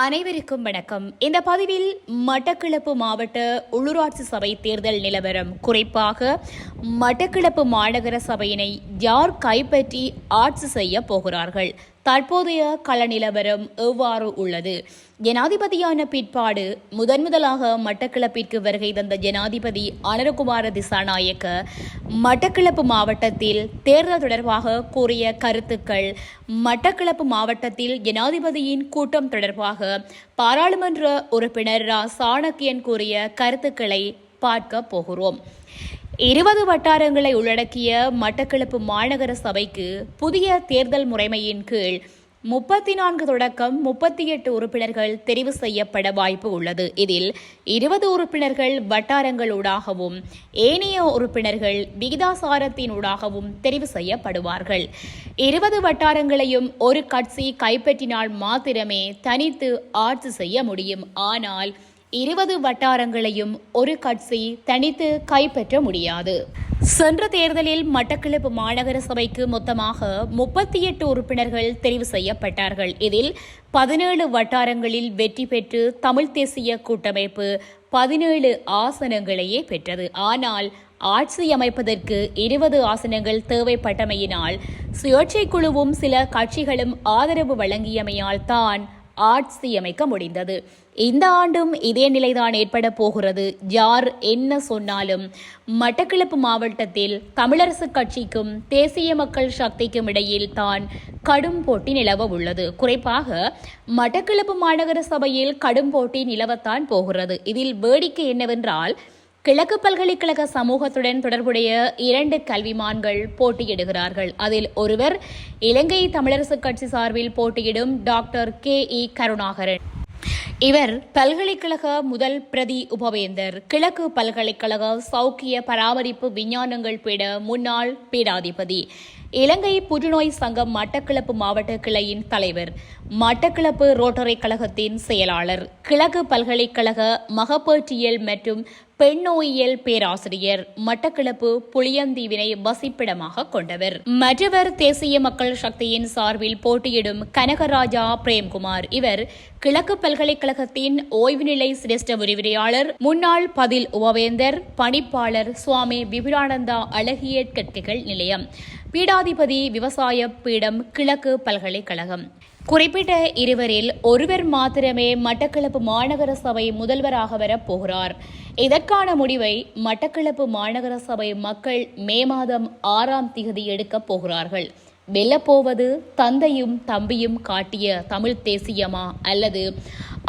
அனைவருக்கும் வணக்கம். இந்த பதிவில் மட்டக்களப்பு மாவட்ட உள்ளூராட்சி சபை தேர்தல் நிலவரம், குறிப்பாக மட்டக்களப்பு மாநகர சபையினை யார் கைப்பற்றி ஆட்சி செய்ய போகிறார்கள், தற்போதைய கள நிலவரம் எவ்வாறு உள்ளது, ஜனாதிபதியான பிற்பாடு முதலாக மட்டக்களப்பிற்கு வருகை தந்த ஜனாதிபதி அனுரகுமார திசாநாயக்க மட்டக்களப்பு மாவட்டத்தில் தேர்தல் தொடர்பாக கூறிய கருத்துக்கள், மட்டக்களப்பு மாவட்டத்தில் ஜனாதிபதியின் கூட்டம் தொடர்பாக பாராளுமன்ற உறுப்பினர் ரா சாணக்கியன் கூறிய கருத்துக்களை பார்க்க போகிறோம். 20 வட்டாரங்களை உள்ளடக்கிய மட்டக்களப்பு மாநகர சபைக்கு புதிய தேர்தல் முறைமையின் கீழ் 34 தொடக்கம் 38 உறுப்பினர்கள் தெரிவு செய்யப்பட வாய்ப்பு உள்ளது. இதில் 20 உறுப்பினர்கள் வட்டாரங்களூடாகவும் ஏனைய உறுப்பினர்கள் விகிதாசாரத்தினூடாகவும் தெரிவு செய்யப்படுவார்கள். 20 வட்டாரங்களையும் ஒரு கட்சி கைப்பற்றினால் மாத்திரமே தனித்து ஆட்சி செய்ய முடியும். ஆனால் 20 வட்டாரங்களையும் ஒரு கட்சி தனித்து கைப்பற்ற முடியாது. சென்ற தேர்தலில் மட்டக்களப்பு மாநகர சபைக்கு மொத்தமாக 38 உறுப்பினர்கள் தெரிவு செய்யப்பட்டார்கள். இதில் 17 வட்டாரங்களில் வெற்றி பெற்று தமிழ் தேசிய கூட்டமைப்பு 17 ஆசனங்களையே பெற்றது. ஆனால் ஆட்சி அமைப்பதற்கு 20 ஆசனங்கள் தேவைப்பட்டமையினால் சுயேட்சை குழுவும் சில கட்சிகளும் ஆதரவு வழங்கியமையால் தான் ஆட்சி அமைக்க முடிந்தது. இந்த ஆண்டும் இதே நிலைதான் ஏற்பட போகிறது. யார் என்ன சொன்னாலும் மட்டக்களப்பு மாவட்டத்தில் தமிழரசு கட்சிக்கும் தேசிய மக்கள் சக்திக்கும் இடையில் தான் கடும் போட்டி நிலவ உள்ளது. குறிப்பாக மட்டக்களப்பு மாநகர சபையில் கடும் போட்டி நிலவத்தான் போகிறது. இதில் வேடிக்கை என்னவென்றால், கிழக்கு பல்கலைக்கழக சமூகத்துடன் தொடர்புடைய 2 கல்விமான்கள் போட்டியிடுகிறார்கள். அதில் ஒருவர் இலங்கை தமிழரசு கட்சி சார்பில் போட்டியிடும் டாக்டர் KE கருணாகரன். இவர் பல்கலைக்கழக முதல் பிரதி உபவேந்தர், கிழக்கு பல்கலைக்கழக சௌக்கிய பராமரிப்பு விஞ்ஞானங்கள் பீட முன்னாள் பீடாதிபதி, இலங்கை புற்றுநோய் சங்கம் மட்டக்களப்பு மாவட்ட கிளையின் தலைவர், மட்டக்களப்பு ரோட்டரி கழகத்தின் செயலாளர், கிழக்கு பல்கலைக்கழக மகப்பேற்றியல் மற்றும் பெண்ணோயியல் பேராசிரியர், மட்டக்களப்பு புளியந்தீவினை வசிப்பிடமாக கொண்டவர். மற்றவர் தேசிய மக்கள் சக்தியின் சார்பில் போட்டியிடும் கனகராஜா பிரேம்குமார். இவர் கிழக்கு பல்கலைக்கழகத்தின் ஓய்வுநிலை சிரேஷ்ட விரிவுரையாளர், முன்னாள் பதில் உபவேந்தர், பணிப்பாளர், சுவாமி விபுரானந்தா அழகிய கற்கைகள் நிலையம், பீடாதிபதி, விவசாய பீடம், கிழக்கு பல்கலைக்கழகம். குறிப்பிட்ட இருவரில் ஒருவர் மாத்திரமே மட்டக்களப்பு மாநகர சபை முதல்வராக வரப்போகிறார். இதற்கான முடிவை மட்டக்களப்பு மாநகர சபை மக்கள் மே மாதம் 6ஆம் தேதி எடுக்கப் போகிறார்கள். வெல்லப்போவது தந்தையும் தம்பியும் காட்டிய தமிழ் தேசியமா அல்லது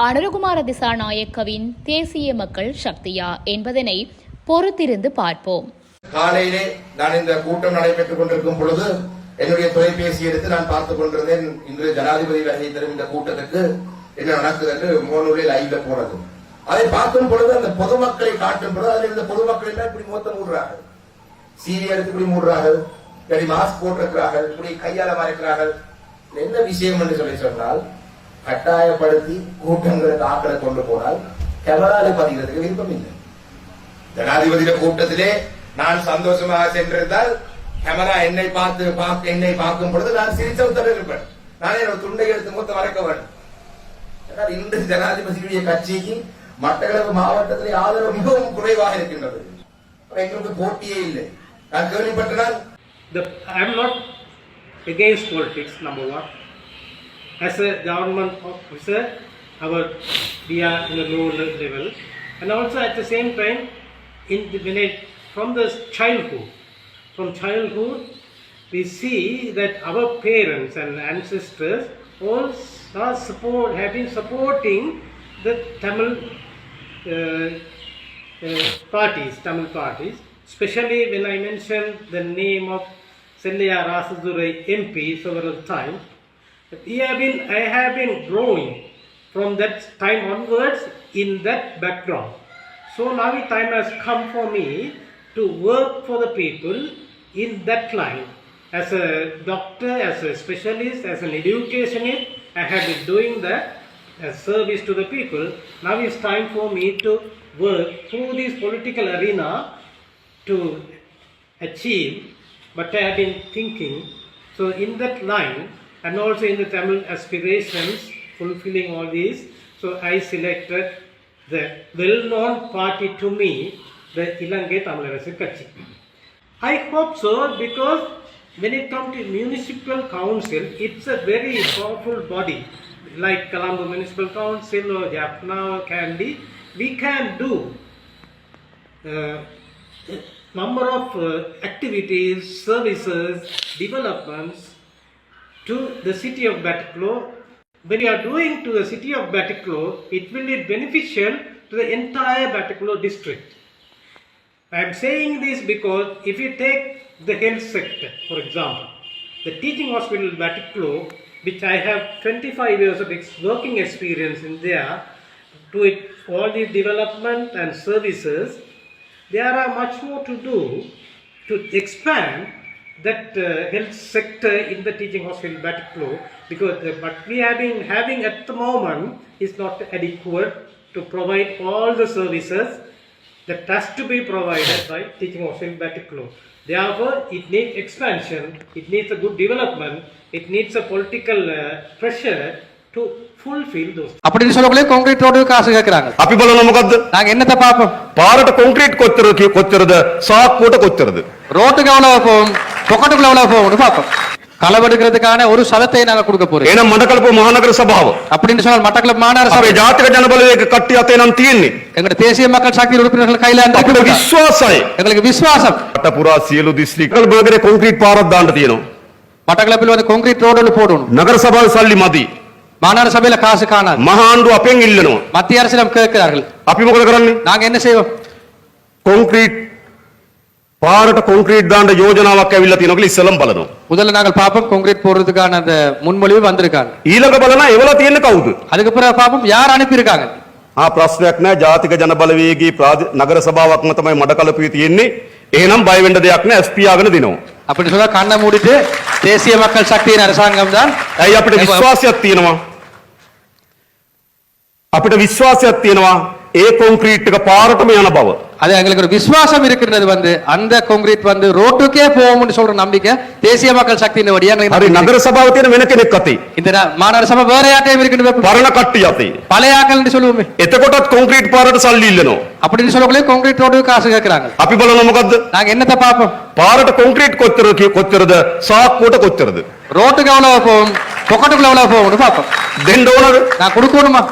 அனுரகுமார திசாநாயக்கவின் தேசிய மக்கள் சக்தியா என்பதனை பொறுத்திருந்து பார்ப்போம். காலையிலே நான் இந்த கூட்டம் நடைபெற்றுக் கொண்டிருக்கும் பொழுது என்னுடைய தொலைபேசி எடுத்து நான் பார்த்துக் கொண்டிருந்தேன். இன்று ஜனாதிபதி வருகை தரும் இந்த கூட்டத்துக்கு என்ன நடக்குது என்று மோனூரில் லைவ்ல போனது. அதை பார்க்கும் பொழுது அந்த பொதுமக்களை காட்டும் பொழுது அதில் இந்த பொதுமக்கள் எல்லாம் இப்படி மொத்தம் மூடுறார்கள், சீரி எடுத்து இப்படி மூடுறார்கள், இப்படி மாஸ்க் போட்டிருக்கிறார்கள், இப்படி கையால மறைக்கிறார்கள். என்ன விஷயம் என்று சொன்னால், கட்டாயப்படுத்தி கூட்டங்களுக்கு ஆக்களை கொண்டு போனால் கேமராவில் பதிகிறதுக்கு விருப்பம் இல்லை. ஜனாதிபதியிட கூட்டத்திலே நான் சந்தோஷமாக சென்றிருந்தால் கேமரா என்னை பார்க்கும் பொழுது நான் சிரிச்சவுத்தர இருப்பேன். நான் என்னோட துண்டை எடுத்து மொத்த மறைக்க வேண்டும். இன்று ஜனாதிபதியுடைய கட்சிக்கு மட்டக்களப்பு மாவட்டத்திலே ஆதரவு மிகவும் குறைவாக இருக்கின்றது. எங்களுக்கு போட்டியே இல்லை. நான் கேள்விப்பட்டனால் I am not against politics, number one. As a government officer, we are in a low level, and also at the same time, from the childhood, we see that our parents and ancestors all have been supporting the Tamil parties. Especially when I mentioned the name of Selliya Rasadurai MP several times, I have been growing from that time onwards in that background. So now the time has come for me to work for the people in that line. As a doctor, as a specialist, as an educationist, I have been doing that as service to the people. Now it's time for me to work through this political arena to achieve what I have been thinking. So in that line, and also in the Tamil aspirations, fulfilling all these, So I selected the well-known party to me, the Ilangai Tamilarasu Katchi. I hope so because when it comes to municipal council, it's a very powerful body. Like Colombo Municipal Council or Jaffna or Kandy, we can do number of activities, services, developments to the city of Batticaloa. When you are doing to the city of Batticaloa, it will be beneficial to the entire Batticaloa district. I am saying this because if you take the health sector, for example, the teaching hospital in Batticaloa, which I have 25 years of working experience in there, to it all the development and services, there are much more to do to expand that health sector in the teaching hospital in Batticaloa, because what we have been having at the moment is not adequate to provide all the services that has to be provided by teaching hospital in Batticaloa. Therefore, it needs expansion, it needs a good development, it needs a political pressure to fulfill those. அப்படின்னு சொல்லக்குள்ளே concrete road காசு கேக்குறாங்க. අපි බලන මොකද්ද? நாங்க என்னத்த பாப்போம்? පාරට කොන්ක්‍රීට් කොච්චරද සාක්කුවට කොච්චරද? ரோட்டுக்கு எவ்வளவு போகும், பொக்கெட்டுக்குள்ள எவ்வளவு போகும்னு பாப்போம். களவெடுக்கிறதுக்கான ஒரு சலத்தை நாங்க கொடுக்க போறோம். එහෙනම් මඩකලපුව මහනගර සභාව அப்படின்னு சொன்னால் மட்டக்களப்பு மாநகர අපේ சபை ජාතික ජනබලවේග කට්ටිය අතේ නම් තියෙන්නේ. எங்களுடைய தேசிய மக்கள் சக்தி உறுப்பினர்கள் கையில அந்த අපිට විශ්වාසයි. எங்களுக்கு விசுவாசம். රට පුරා සියලු දිස්ත්‍රික්කවල බර්ගරේ කොන්ක්‍රීට් පාරක් දාන්න තියෙනවා. மட்டக்களப்பில் வந்து கான்கிரீட் ரோடு போடணும். නගර සභාවේ සල්ලි මදි. மாநகர சபையில காசு காணாது. මහා ආණ්ඩුව අපෙන් ඉල්ලනවා. மத்திய அரசிடம் கேட்கிறார்கள். අපි මොකද කරන්නේ? நாங்க என்ன செய்வோம்? කොන්ක්‍රීට් පාරට කොන්ක්‍රීට් දාන්න යෝජනාවක් ඇවිල්ලා තියෙනවා කියලා ඉස්සලම් බලනවා. முதல்ல நாங்கள் பாப்போம் கான்கிரீட் போடுறதுக்கான அந்த முன்மொழிவு வந்திருக்காங்க. ඊළඟ බලනවා එවලා තියෙන්නේ කවුද? அதுக்கு பிறகு பாப்போம் யார் அனுப்பி இருக்காங்க. ප්‍රශ්නයක් නැහැ. ජාතික ජනබලවේගී නගර සභාවක්ම තමයි මඩකලපුවේ තියෙන්නේ. එහෙනම් බය වෙන්න දෙයක් නැහැ. SP ආගෙන දෙනවා. அப்படி சொன்னா கண்ணை மூடிட்டு தேசிய மக்கள் சக்தியின் அரசாங்கம் தான். ඇයි අපිට විශ්වාසයක් තියෙනවා? අපිට විශ්වාසයක් තියෙනවා ඒ කොන්ක්‍රීට් එක පාරටම යන බව. அது எங்களுக்கு ஒரு விசுவாசம் இருக்கிறது வந்து அந்த கான்கிரீட் வந்து ரோட்டுக்கே போகும்னு சொல்ற நம்பிக்கை தேசிய மக்கள் சக்தியின் வழியா හරි නගර සභාව තියෙන වෙන කෙනෙක් අතේ. இந்த மாநகர சபை வேற யார்ட்டையும் இருக்குது. පරණ කට්ටිය අතේ. பழைய ஆக்கள்னு சொல்லுவோமே. එතකොටත් කොන්ක්‍රීට් පාරට සල්ලි ඉල්ලනවා. அப்படின்னு சொல்லக்குள்ளே கான்கிரீட் ரோடு காசு கேட்கறாங்க. අපි බලන මොකද්ද? நாங்க என்னத்த பாப்போம்? පාරට කොන්ක්‍රීට් කොච්චරද සාක්කුවට කොච්චරද? ரோட்டுக்கு எவ்வளவு போகும், பொக்கெட்டுக்குள்ள எவ்வளவு போகும்னு பாப்போம். දෙන්න ඕනද? நான் கொடுக்கணுமா?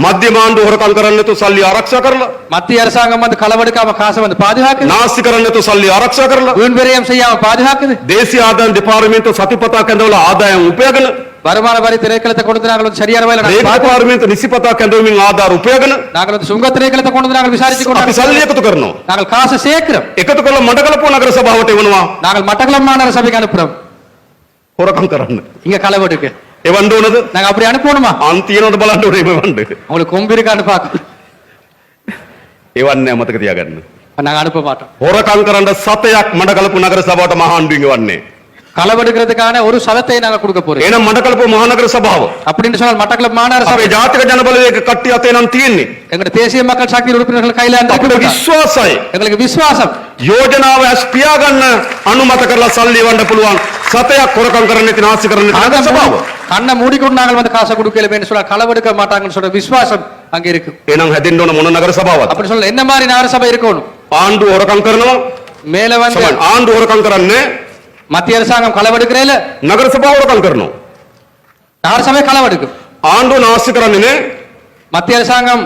මධ්‍යම ආණ්ඩුව හොරකම් කරන්නේ නැතුව සල්ලි ආරක්ෂා කරලා, மத்திய அரசாங்கம் வந்து களவெடுக்காம காசை வந்து பாதுகாக்குது. නාස්ති කරන්නේ නැතුව සල්ලි ආරක්ෂා කරලා, வீண் விரயம் செய்யாம பாதுகாக்குது. දේශීය ආදායම් දෙපාර්තමේන්තුව සතිපතා කැඳවලා ආදායම් උපයගෙන, வருமான வரி திணைக்களத்தை கொண்டு நாங்கள் வந்து சரியான வகையில் රේග දෙපාර්තමේන්තුව නිසිපතා කැඳවමින් ආධාර උපයගෙන நாங்கள் வந்து சுங்க திணைக்களத்தை கொண்டு நாங்கள் விசாரிச்சு අපි கொண்டு සල්ලි එකතු කරනවා. நாங்கள் காசை சேர்க்கிறோம். එකතු කරලා මඩකලපුව නගර සභාවට එවනවා நாங்கள் மட்டக்களப்பு மாநகர சபைக்கு அனுப்புறோம். හොරකම් කරන්න. இங்க களவெடுக்கு එවන්න ඕනද? நாங்க அப்படி அனுப்பணுமா? අන් තියනවද බලන්න ඕනේ එවන්න. உங்களுக்கு கொம்பு இருக்கான்னு பார்க்க එවන්නේ මතක තියාගන්න. நாங்க அனுப்ப மாட்டோம். හොරකම් කරන්න සතයක් මඩකලපුව නගර සභාවට මහා ආණ්ඩුවෙන් එවන්නේ. களவெடுக்கிறதுக்கான ஒரு சலத்தை நாங்க கொடுக்க போறோம். එහෙනම් මඩකලපුව මහනගර සභාව அப்படின்னு சொன்னால் மட்டக்களப்பு மாநகர අපේ சபை ජාතික ජනබලවේග කට්ටිය අතේ නම් තියෙන්නේ. எங்களுடைய தேசிய மக்கள் சக்தி உறுப்பினர்கள் கையில அந்த අපිට විශ්වාසයි. எங்களுக்கு விசுவாசம். යෝජනාව ඇස් පියාගන්න අනුමත කරලා සල්ලි වන්න පුළුවන්. සතයක් හොරකම් කරන්නේ නැති නාස්ති කරන්නේ නැති නගර සභාව. கண்ணை மூடிக்கொண்டு நாங்கள் வந்து காசை கொடுக்கலன்னு சொல்ல களவெடுக்க மாட்டாங்கன்னு சொல்ற விசுவாசம் அங்க இருக்கு. එහෙනම් හැදෙන්න ඕන මොන නගර සභාවක්ද? அப்படி சொல்ல என்ன மாதிரி நகர சபை இருக்கணும்? ආණ්ඩුව හොරකම් කරනවා. மேல வந்து ආණ්ඩුව හොරකම් කරන්නේ மத்திய அரசாங்கம் களவெடுக்கிறேல නගර සභාව හොරකම් කරනවා. நகர சபை களவெடுக்கும். ආණ්ඩුව නාස්ති කරන්නේ නේ. மத்திய அரசாங்கம்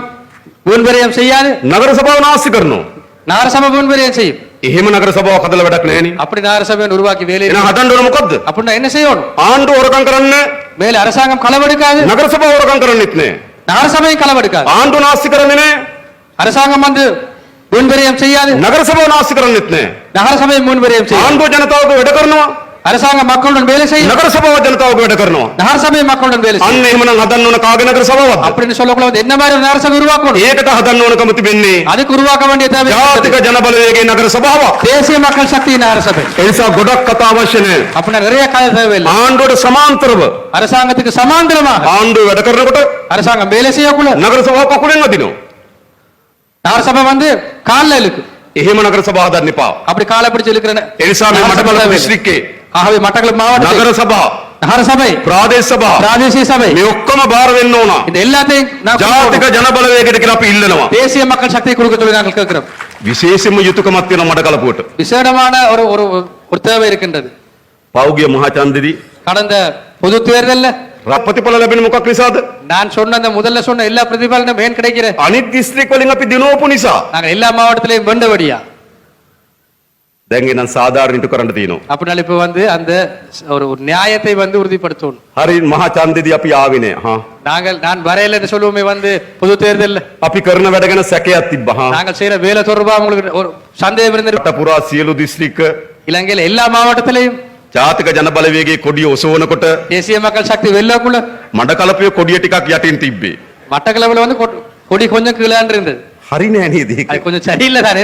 வீண் விரயம் செய்யாது, නගර සභාව නාස්ති කරනවා. நகர சபை வீண் விரயம் செய்யும். එහෙම නගර සභාවක් හදලා වැඩක් නැහැ නේ. அப்படி நகர சபையை உருவாக்கி வேலை එහෙනම් හදන්න ඕන මොකද්ද? அப்படின்னா என்ன செய்யணும்? ආණ්ඩුව හොරකම් කරන්නේ மேல அரசாங்கம் களவெடுக்காது, නගර සභාව හොරකම් කරන්නේත් නැහැ. நகர சபையும் களவெடுக்காது. ආණ්ඩුව නාස්ති කරන්නේ නැහැ. அரசாங்கம் வந்து வீண் விரயம் செய்யாது, නගර සභාව නාස්ති කරන්නේත් නැහැ. நகர சபையும் வீண் விரயம் செய்யும். ආණ්ඩුව ජනතාවගේ වැඩ කරනවා. அரசாங்கம் மக்களுடன் வேலை செய்யும், නගර සභාව ජනතාවගේ වැඩ කරනවා. நகர சபையும் மக்களுடன் வேலை செய்யும். අන්න එහෙමනම් හදන්න ඕන කාගේ නගර සභාවක්ද? அப்படின்னு சொல்லக்குள்ள வந்து என்ன மாதிரி ஒரு நகர சபை உருவாக்கணும்? ඒකට හදන්න ඕනකම තිබෙන්නේ அதுக்கு உருவாக்க வேண்டிய தேவை ජාතික ජනබලවේගයේ නගර සභාවක්. தேசிய மக்கள் சக்தி நகர சபை. ඒ නිසා ගොඩක් කතා අවශ්‍ය නැහැ. அப்படின்னா நிறைய கதை தேவையில்லை. ආණ්ඩුවට සමාන්තරව அரசாங்கத்துக்கு சமாந்தரமாக ආණ්ඩුව වැඩ කරනකොට அரசாங்கம் வேலை செய்யக்குள்ள නගර සභාව කකුලෙන් අදිනවා. நகர சபை வந்து கால்ல இழுக்கு. එහෙම නගර සභාව හදන්න එපා. அப்படி காலை பிடிச்சு இழுக்கிற ඒ නිසා මේ මඩකලපුව දිස්ත්‍රික්කේ ஆகவே மட்டக்களப்பு மாவட்ட නගර සභාව நகர சபை ප්‍රාදේශ සභා பிராதேசிய சபை මේ ඔක්කොම බාර වෙන්න ඕන. இந்த எல்லாத்தையும் நான் ජාතික ජන බලවේගයට කියලා අපි ඉල්ලනවා. தேசிய மக்கள் சக்தி கொடுக்க சொல்லி நாங்கள் கேட்கிறோம். විශේෂයෙන්ම යුතුයකමක් තියෙනවා මඩකලපුවට. விசேடமான ஒரு ஒரு ஒரு தேவை இருக்கின்றது. පෞගිය මහචන්දදී கடந்த பொது தேர்தல்ல ප්‍රතිඵල ලැබෙන්නේ මොකක් නිසාද? நான் சொன்ன அந்த முதல்ல சொன்ன எல்லா பிரதிபலனும் ஏன் கிடைக்கிற අනිත් දිස්ත්‍රික් වලින් අපි දිනවපු නිසා. நாங்கள் எல்லா மாவட்டத்திலையும் வெண்டபடியா දැන් එනම් සාධාරණ ඉටු කරන්න තියෙනවා. அப்படினால இப்ப வந்து அந்த ஒரு ஒரு நியாயத்தை வந்து உறுதிப்படுத்தணும். හරි මහචන්දදී අපි ආවේ නෑ. හා நான் வரையில சொல்லுவோமே வந்து பொது தேர்தல்ல අපි කරන වැඩ ගැන සැකයක් තිබ්බා. හා நாங்கள் செய்யற வேலை தொடர்பா உங்களுக்கு ஒரு சந்தேகம் இருந்தது. රට පුරා සියලු දිස්ත්‍රික්ක இலங்கையில எல்லா மாவட்டத்திலையும் ජාතික ජන බලවේගයේ කොඩිය ඔසවනකොට தேசிய மக்கள் சக்தி வெள்ளக்குள்ள මඩකලපුවේ කොඩිය ටිකක් යටින් තිබ්බේ. மட்டக்களவுல வந்து கொடி கொஞ்சம் கீழாண்டு இருந்தது. හරි නෑ නේද ඒක? அது கொஞ்சம் சரியில்லை தானே.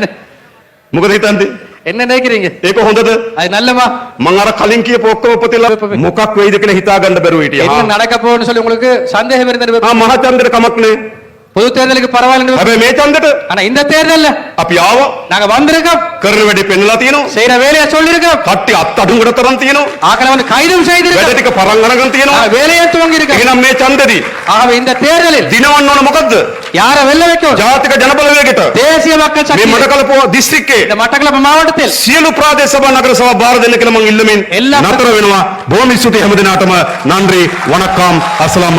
මොකද හිතන්නේ? என்ன நினைக்கிறீங்க? ඒක හොඳද? அது நல்லமா? මං අර කලින් කියපු ඔක්කොම පොතේලා මොකක් වෙයිද කියලා හිතා ගන්න බැරුව හිටියා. என்ன நடக்க போகுதுன்னு சொல்லி உங்களுக்கு சந்தேகம் இருந்தது. මහචන්දට කමක් නෑ. பொது தேர்தலுக்கு பரவாயில்லை. හැබැයි මේ ඡන්දෙට ஆனா இந்த தேர்தல்ல අපි ආවා. நாங்க வந்திருக்கோம். කරන වැඩේ පෙන්නලා තියෙනවා. செய்யற வேலையை சொல்லிருக்கோம். කට්ටි අත්අඩංගුවට තරම් තියෙනවා. ஆக்களை வந்து கைதும் වැඩ செய்திருக்கோம். ටික පරන් අරගෙන තියෙනවා. வேலையை துவங்கி இருக்கோம். එහෙනම් මේ ඡන්දෙදී ஆகவே இந்த தேர்தலில் දිනවන්න ඕන මොකද්ද? யாரை வெல்ல வைக்கும்? ජාතික ජන බලවේගයට தேசிய மக்கள் මේ சக்தி. මඩකලපුව දිස්ත්‍රික්කේ இந்த மட்டக்களப்பு மாவட்டத்தில் සියලු ප්‍රාදේශ සභා නගර සභා බාර දෙන්න කියලා මං ඉල්ලමින් එල්ලා- නතර වෙනවා. බොහොම ස්තුතියි හැම දිනාටම. නන්රි වණක්කම් අස්ලාම්